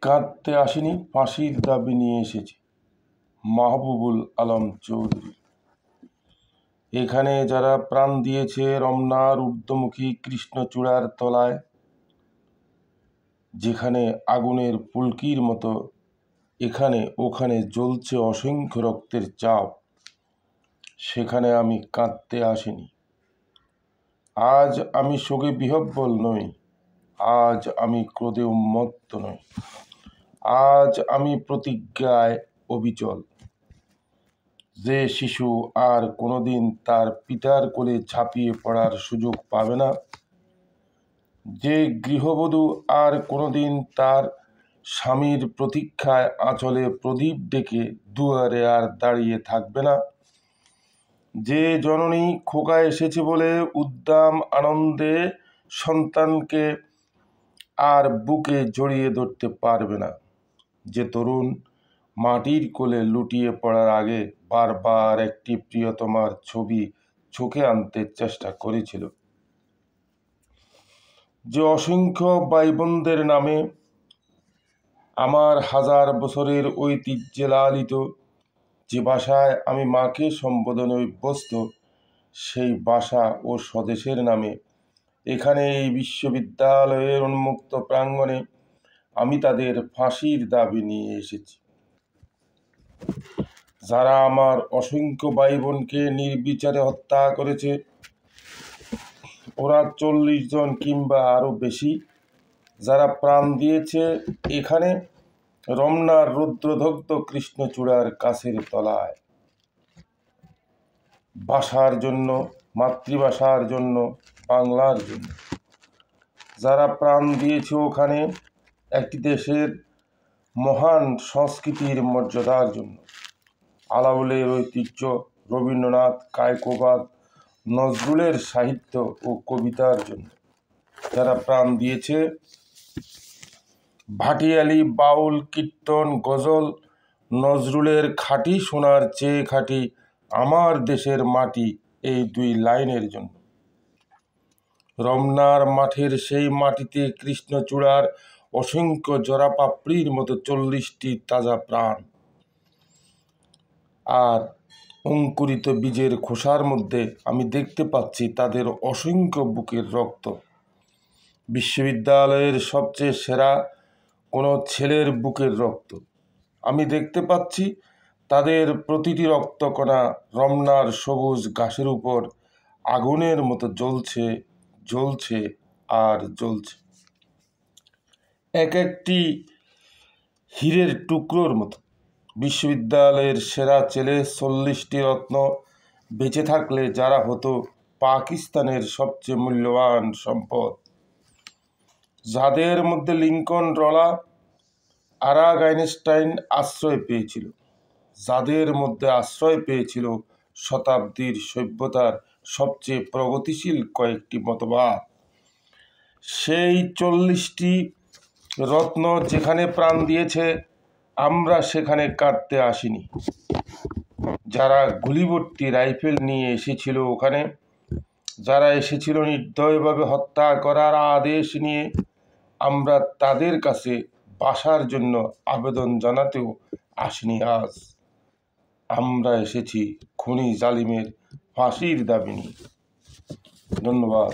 কাঁদতে আসিনি, ফাঁসির দাবি নিয়ে এসেছি। মাহবুবুল আলম চৌধুরী। এখানে যারা প্রাণ দিয়েছে রমনার ঊর্ধ্বমুখী কৃষ্ণচূড়ার তলায়, যেখানে আগুনের ফুলকির মতো এখানে ওখানে জ্বলছে অসংখ্য রক্তের চাপ, সেখানে আমি কাঁদতে আসিনি। আজ আমি শোকে বিহ্বল নই, আজ আমি ক্রোধে উন্মত্ত নই, আজ আমি প্রতিজ্ঞায় অবিচল। যে শিশু আর কোনোদিন তার পিতার কোলে ঝাঁপিয়ে পড়ার সুযোগ পাবে না, যে গৃহবধূ আর কোনোদিন তার স্বামীর প্রতীক্ষায় আঁচলে প্রদীপ ডেকে দুয়ারে আর দাঁড়িয়ে থাকবে না, যে জননী খোকা এসেছে বলে উদ্দাম আনন্দে সন্তানকে আর বুকে জড়িয়ে ধরতে পারবে না, যে তরুণ মাটির কোলে লুটিয়ে পড়ার আগে বারবার একটি প্রিয়তমার ছবি চোখে আনতে চেষ্টা করেছিল, যে অসংখ্য ভাই বোনদের নামে আমার হাজার বছরের ঐতিহ্যে লালিত যে ভাষায় আমি মাকে সম্বোধনে অভ্যস্ত, সেই ভাষা ও স্বদেশের নামে এখানে এই বিশ্ববিদ্যালয়ের উন্মুক্ত প্রাঙ্গণে আমি তাদের ফাঁসির দাবি নিয়ে এসেছি। যারা আমার অসংখ্য ভাই বোনকে নির্বিচারে হত্যা করেছে, ওরা 40 জন কিংবা আরও বেশি, যারা প্রাণ দিয়েছে এখানে রমনার রুদ্রদগ্ধ কৃষ্ণচূড়ার কাছের তলায়, ভাষার জন্য, মাতৃভাষার জন্য, বাংলার জন্য, যারা প্রাণ দিয়েছে ওখানে একটি দেশের মহান সংস্কৃতির মর্যাদার জন্য, আলাওলের ঐতিহ্য, রবীন্দ্রনাথ, কায়কোবাদ, নজরুলের সাহিত্য ও কবিতার জন্য, যারা প্রাণ দিয়েছে ভাটিয়ালি, বাউল, কীর্তন, গজল, নজরুলের খাঁটি সোনার চেয়ে খাঁটি আমার দেশের মাটি এই 2 লাইনের জন্য। রমনার মাঠের সেই মাটিতে কৃষ্ণচূড়ার অসংখ্য জরা পাপড়ির মতো 40টি তাজা প্রাণ, আর অঙ্কুরিত বীজের খোসার মধ্যে আমি দেখতে পাচ্ছি তাদের অসংখ্য বুকের রক্ত। বিশ্ববিদ্যালয়ের সবচেয়ে সেরা কোনো ছেলের বুকের রক্ত আমি দেখতে পাচ্ছি। তাদের প্রতিটি রক্তকণা রমনার সবুজ ঘাসের উপর আগুনের মতো জ্বলছে, জ্বলছে আর জ্বলছে, এক একটি হীরের টুকরোর মতো। বিশ্ববিদ্যালয়ের সেরা ছেলে 40টি রত্ন বেঁচে থাকলে যারা হতো পাকিস্তানের সবচেয়ে মূল্যবান সম্পদ, যাদের মধ্যে লিঙ্কন, রলা, আরাগ, আইনস্টাইন আশ্রয় পেয়েছিল, যাদের মধ্যে আশ্রয় পেয়েছিল শতাব্দীর সভ্যতার সবচেয়ে প্রগতিশীল কয়েকটি মতবাদ, সেই 40টি রত্ন যেখানে প্রাণ দিয়েছে, আমরা সেখানে কাটতে আসিনি। যারা গুলিভর্তি রাইফেল নিয়ে এসেছিল ওখানে, যারা এসেছিল নির্দয়ভাবে হত্যা করার আদেশ নিয়ে, আমরা তাদের কাছে বাসার জন্য আবেদন জানাতেও আসিনি। আজ আমরা এসেছি খুনি জালিমের ফাঁসির দাবি নিয়ে। ধন্যবাদ।